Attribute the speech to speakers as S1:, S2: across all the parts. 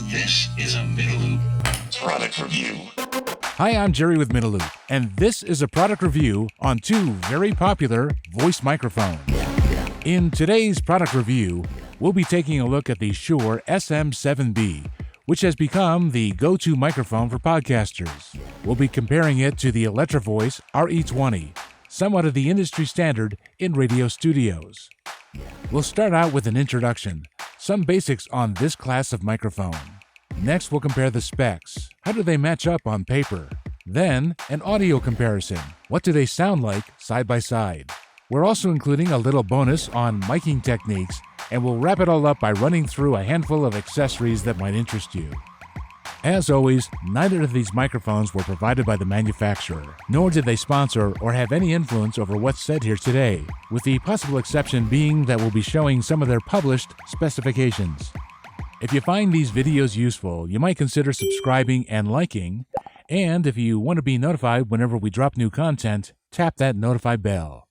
S1: This is a Middle Loop product review.
S2: Hi, I'm Jerry with Middle Loop, and this is a product review on two very popular voice microphones. In today's product review, we'll be taking a look at the Shure SM7B, which has become the go-to microphone for podcasters. We'll be comparing it to the Electro-Voice RE20, somewhat of the industry standard in radio studios. We'll start out with an introduction, some basics on this class of microphone. Next, we'll compare the specs. How do they match up on paper? Then, an audio comparison. What do they sound like side by side? We're also including a little bonus on miking techniques, and we'll wrap it all up by running through a handful of accessories that might interest you. As always, neither of these microphones were provided by the manufacturer, nor did they sponsor or have any influence over what's said here today, with the possible exception being that we'll be showing some of their published specifications. If you find these videos useful, you might consider subscribing and liking, and if you want to be notified whenever we drop new content, tap that notify bell.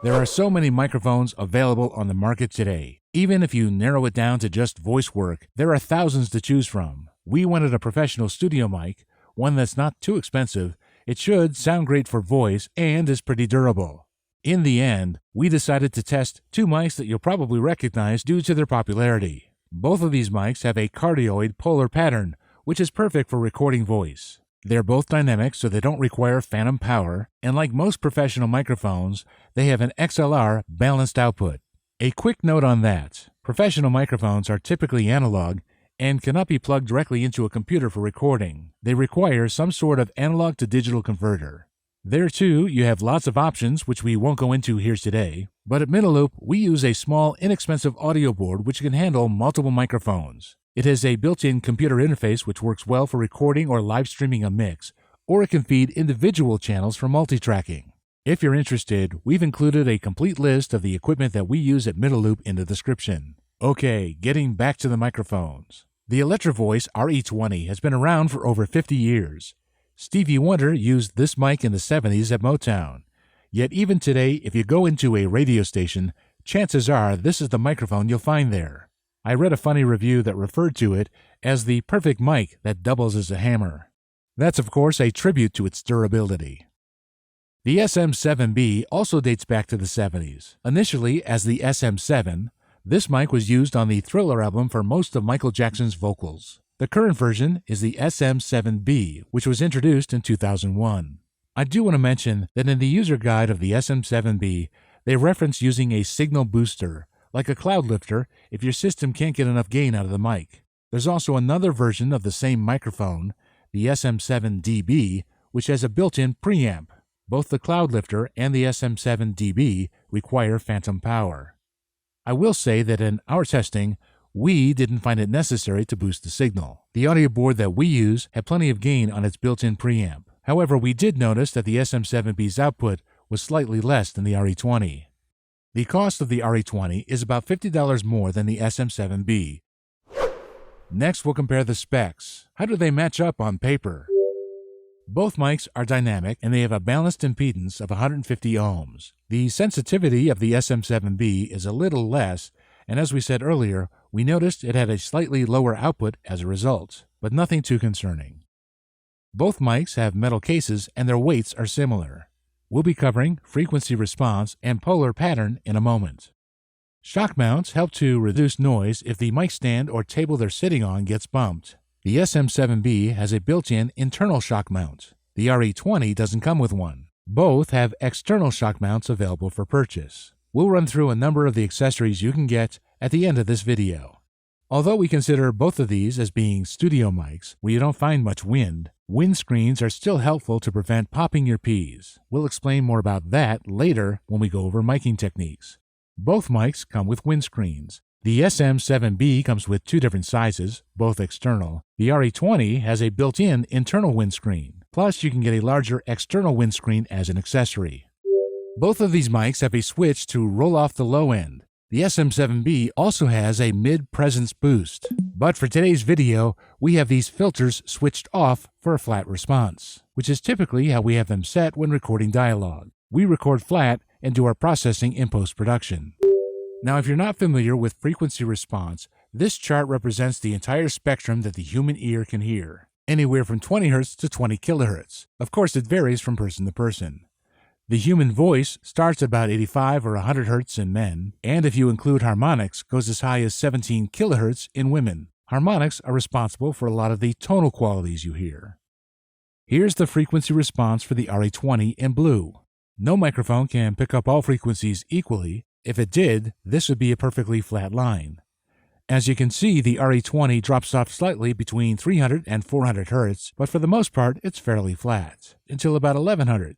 S2: There are so many microphones available on the market today. Even if you narrow it down to just voice work, there are thousands to choose from. We wanted a professional studio mic, one that's not too expensive, it should sound great for voice, and is pretty durable. In the end, we decided to test two mics that you'll probably recognize due to their popularity. Both of these mics have a cardioid polar pattern, which is perfect for recording voice. They're both dynamic, so they don't require phantom power, and like most professional microphones, they have an XLR balanced output. A quick note on that. Professional microphones are typically analog and cannot be plugged directly into a computer for recording. They require some sort of analog to digital converter. There too, you have lots of options, which we won't go into here today, but at Middle Loop, we use a small, inexpensive audio board which can handle multiple microphones. It has a built-in computer interface which works well for recording or live streaming a mix, or it can feed individual channels for multi-tracking. If you're interested, we've included a complete list of the equipment that we use at Middle Loop in the description. Okay, getting back to the microphones. The Electro-Voice RE20 has been around for over 50 years. Stevie Wonder used this mic in the 70s at Motown. Yet even today, if you go into a radio station, chances are this is the microphone you'll find there. I read a funny review that referred to it as the perfect mic that doubles as a hammer. That's of course a tribute to its durability. The SM7B also dates back to the 70s. Initially as the SM7, this mic was used on the Thriller album for most of Michael Jackson's vocals. The current version is the SM7B, which was introduced in 2001. I do want to mention that in the user guide of the SM7B, they reference using a signal booster, like a cloud lifter, if your system can't get enough gain out of the mic. There's also another version of the same microphone, the SM7DB, which has a built-in preamp. Both the cloud lifter and the SM7DB require phantom power. I will say that in our testing, we didn't find it necessary to boost the signal. The audio board that we use had plenty of gain on its built-in preamp. However, we did notice that the SM7B's output was slightly less than the RE20. The cost of the RE20 is about $50 more than the SM7B. Next, we'll compare the specs. How do they match up on paper? Both mics are dynamic and they have a balanced impedance of 150 ohms. The sensitivity of the SM7B is a little less, and as we said earlier, we noticed it had a slightly lower output as a result, but nothing too concerning. Both mics have metal cases and their weights are similar. We'll be covering frequency response and polar pattern in a moment. Shock mounts help to reduce noise if the mic stand or table they're sitting on gets bumped. The SM7B has a built-in internal shock mount. The RE20 doesn't come with one. Both have external shock mounts available for purchase. We'll run through a number of the accessories you can get at the end of this video. Although we consider both of these as being studio mics where you don't find much wind, windscreens are still helpful to prevent popping your peas. We'll explain more about that later when we go over miking techniques. Both mics come with windscreens. The SM7B comes with two different sizes, both external. The RE20 has a built-in internal windscreen. Plus, you can get a larger external windscreen as an accessory. Both of these mics have a switch to roll off the low end. The SM7B also has a mid-presence boost. But for today's video, we have these filters switched off for a flat response, which is typically how we have them set when recording dialogue. We record flat and do our processing in post-production. Now, if you're not familiar with frequency response, This chart represents the entire spectrum that the human ear can hear, anywhere from 20 Hz to 20 kHz. Of course, it varies from person to person. The human voice starts at about 85 or 100 Hz in men, and if you include harmonics, goes as high as 17 kHz in women. Harmonics are responsible for a lot of the tonal qualities you hear. Here's the frequency response for the RE20 in blue. No microphone can pick up all frequencies equally. If it did, this would be a perfectly flat line. As you can see, the RE20 drops off slightly between 300 and 400 Hz, but for the most part, it's fairly flat, until about 1100.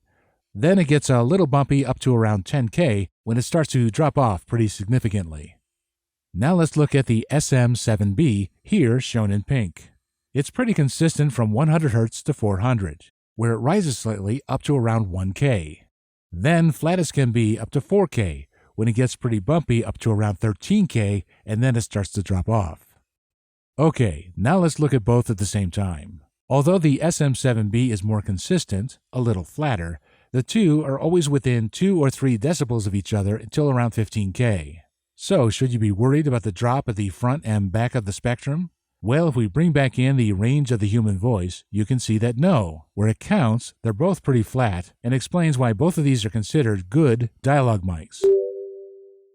S2: Then it gets a little bumpy up to around 10K when it starts to drop off pretty significantly. Now let's look at the SM7B, here shown in pink. It's pretty consistent from 100 Hz to 400, where it rises slightly up to around 1K. Then flattest can be up to 4K, when it gets pretty bumpy up to around 13K, and then it starts to drop off. Okay, now let's look at both at the same time. Although the SM7B is more consistent, a little flatter, the two are always within 2 or 3 decibels of each other until around 15K. So, should you be worried about the drop at the front and back of the spectrum? Well, if we bring back in the range of the human voice, you can see that no, where it counts, they're both pretty flat, and explains why both of these are considered good dialogue mics.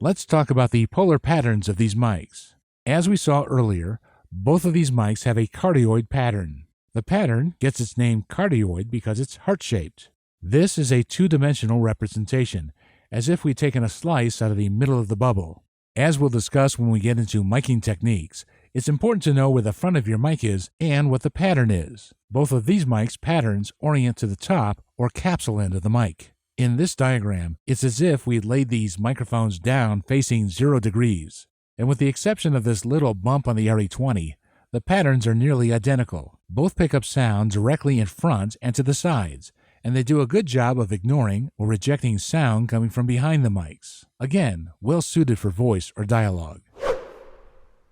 S2: Let's talk about the polar patterns of these mics. As we saw earlier, both of these mics have a cardioid pattern. The pattern gets its name cardioid because it's heart-shaped. This is a two-dimensional representation, as if we'd taken a slice out of the middle of the bubble. As we'll discuss when we get into miking techniques, it's important to know where the front of your mic is and what the pattern is. Both of these mics' patterns orient to the top or capsule end of the mic. In this diagram, it's as if we'd laid these microphones down facing 0 degrees. And with the exception of this little bump on the RE20, the patterns are nearly identical. Both pick up sound directly in front and to the sides, and they do a good job of ignoring or rejecting sound coming from behind the mics. Again, well suited for voice or dialogue.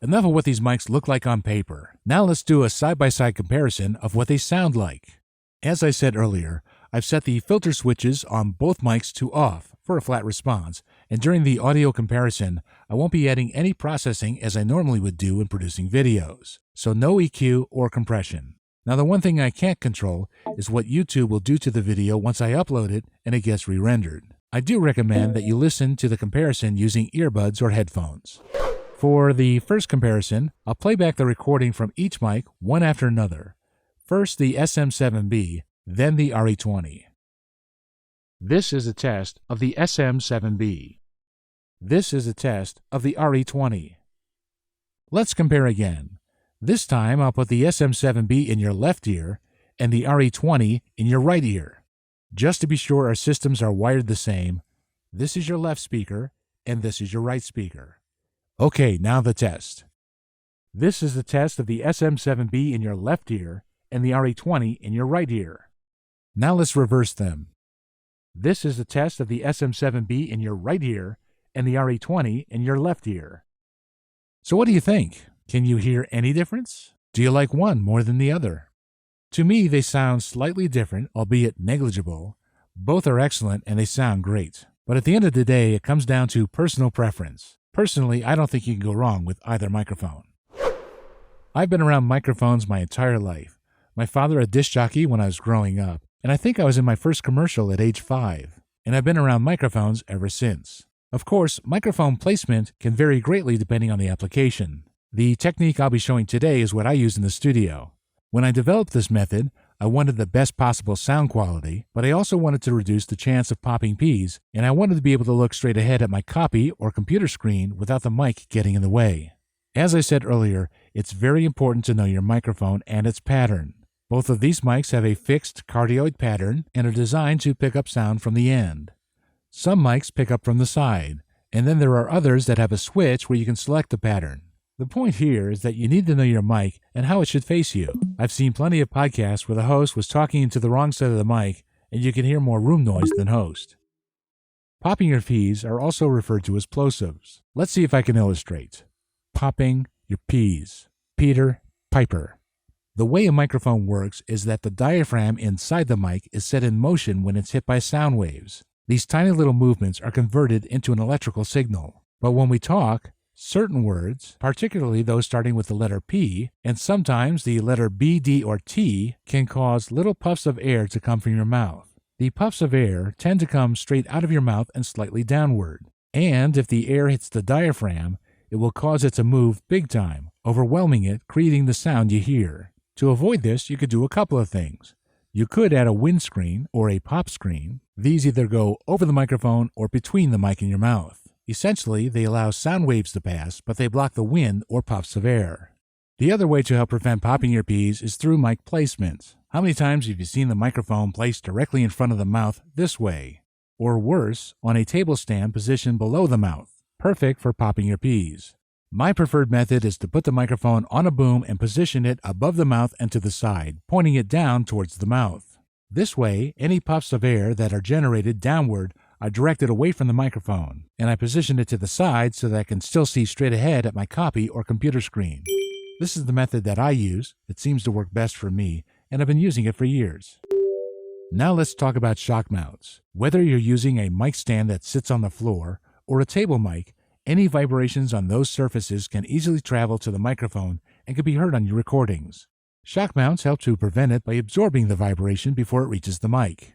S2: Enough of what these mics look like on paper. Now let's do a side-by-side comparison of what they sound like. As I said earlier, I've set the filter switches on both mics to off for a flat response, and during the audio comparison, I won't be adding any processing as I normally would do in producing videos, so no EQ or compression. Now the one thing I can't control is what YouTube will do to the video once I upload it and it gets re-rendered. I do recommend that you listen to the comparison using earbuds or headphones. For the first comparison, I'll play back the recording from each mic one after another. First the SM7B, then the RE20. This is a test of the SM7B. This is a test of the RE20. Let's compare again. This time I'll put the SM7B in your left ear and the RE20 in your right ear. Just to be sure our systems are wired the same, this is your left speaker and this is your right speaker. Okay, now the test. This is the test of the SM7B in your left ear and the RE20 in your right ear. Now let's reverse them. This is the test of the SM7B in your right ear and the RE20 in your left ear. So what do you think? Can you hear any difference? Do you like one more than the other? To me, they sound slightly different, albeit negligible. Both are excellent and they sound great. But at the end of the day, it comes down to personal preference. Personally, I don't think you can go wrong with either microphone. I've been around microphones my entire life. My father a disc jockey when I was growing up, and I think I was in my first commercial at age 5. And I've been around microphones ever since. Of course, microphone placement can vary greatly depending on the application. The technique I'll be showing today is what I use in the studio. When I developed this method, I wanted the best possible sound quality, but I also wanted to reduce the chance of popping Ps, and I wanted to be able to look straight ahead at my copy or computer screen without the mic getting in the way. As I said earlier, it's very important to know your microphone and its pattern. Both of these mics have a fixed cardioid pattern and are designed to pick up sound from the end. Some mics pick up from the side, and then there are others that have a switch where you can select the pattern. The point here is that you need to know your mic and how it should face you. I've seen plenty of podcasts where the host was talking into the wrong side of the mic and you can hear more room noise than host. Popping your Ps are also referred to as plosives. Let's see if I can illustrate. Popping your Ps. Peter Piper. The way a microphone works is that the diaphragm inside the mic is set in motion when it's hit by sound waves. These tiny little movements are converted into an electrical signal. But when we talk, Certain words, particularly those starting with the letter P, and sometimes the letter B, D, or T, can cause little puffs of air to come from your mouth. The puffs of air tend to come straight out of your mouth and slightly downward. And if the air hits the diaphragm, it will cause it to move big time, overwhelming it, creating the sound you hear. To avoid this, you could do a couple of things. You could add a windscreen or a pop screen. These either go over the microphone or between the mic and your mouth. Essentially, they allow sound waves to pass, but they block the wind or puffs of air. The other way to help prevent popping your Ps is through mic placement. How many times have you seen the microphone placed directly in front of the mouth this way? Or worse, on a table stand positioned below the mouth. Perfect for popping your Ps. My preferred method is to put the microphone on a boom and position it above the mouth and to the side, pointing it down towards the mouth. This way, any puffs of air that are generated downward are directed away from the microphone, and I position it to the side so that I can still see straight ahead at my copy or computer screen. This is the method that I use. It seems to work best for me, and I've been using it for years. Now let's talk about shock mounts. Whether you're using a mic stand that sits on the floor or a table mic, any vibrations on those surfaces can easily travel to the microphone and can be heard on your recordings. Shock mounts help to prevent it by absorbing the vibration before it reaches the mic.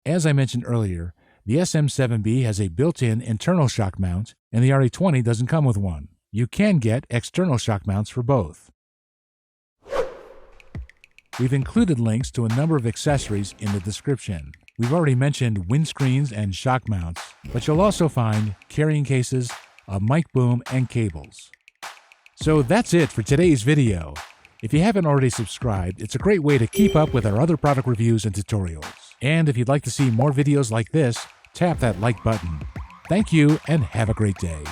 S2: As I mentioned earlier, the SM7B has a built-in internal shock mount, and the RE20 doesn't come with one. You can get external shock mounts for both. We've included links to a number of accessories in the description. We've already mentioned windscreens and shock mounts, but you'll also find carrying cases, a mic boom, and cables. So that's it for today's video. If you haven't already subscribed, it's a great way to keep up with our other product reviews and tutorials. And if you'd like to see more videos like this, tap that like button. Thank you and have a great day.